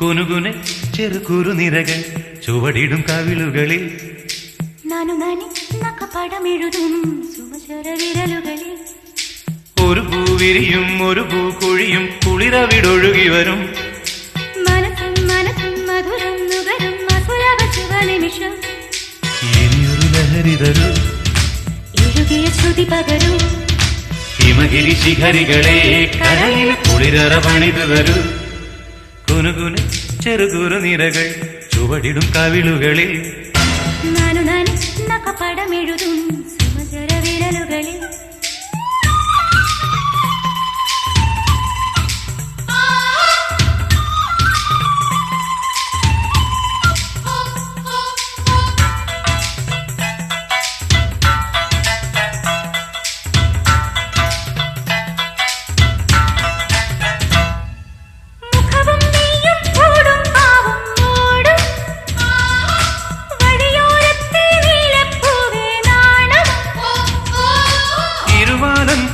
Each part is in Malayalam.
കുനുകുനെ ചെറുകുറു നിരകൾ ചുവടിടും കവിളുകളിൽ പടമെഴുതും സുമചര വിരലുകളിൽ ഒരു പൂവിരിയും ഒരു പൂക്കൊഴിയും കുളിരവിടൊഴുകി വരും മനസ്സും മനസ്സും മധുരം നുകരും മധുരവ ശുഭനിമിഷം ഇനിയൊരു ലഹരി തരൂ എഴുതിയ ശ്രുതി പകരൂ ഹിമഗിരി ശിഖരികളെ കരയിൽ കുളിരറ പണിതു തരൂ കുനുകുനെ ചെറുകുറു നിരകൾ ചുവടിടും കവിളുകളിൽ പടമെഴുതും സുമചര വിരലുകളിൽ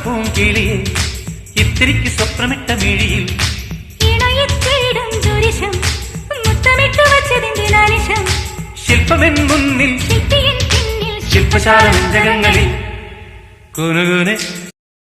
പൂങ്കിളിയെ ഇത്തിരിക്ക് സ്വപ്നമിട്ട മിഴിയിൽ ശില്പമെൻ മുന്നിൽ ശില്പശാല ജഗങ്ങളിൽ കുനുകുനെ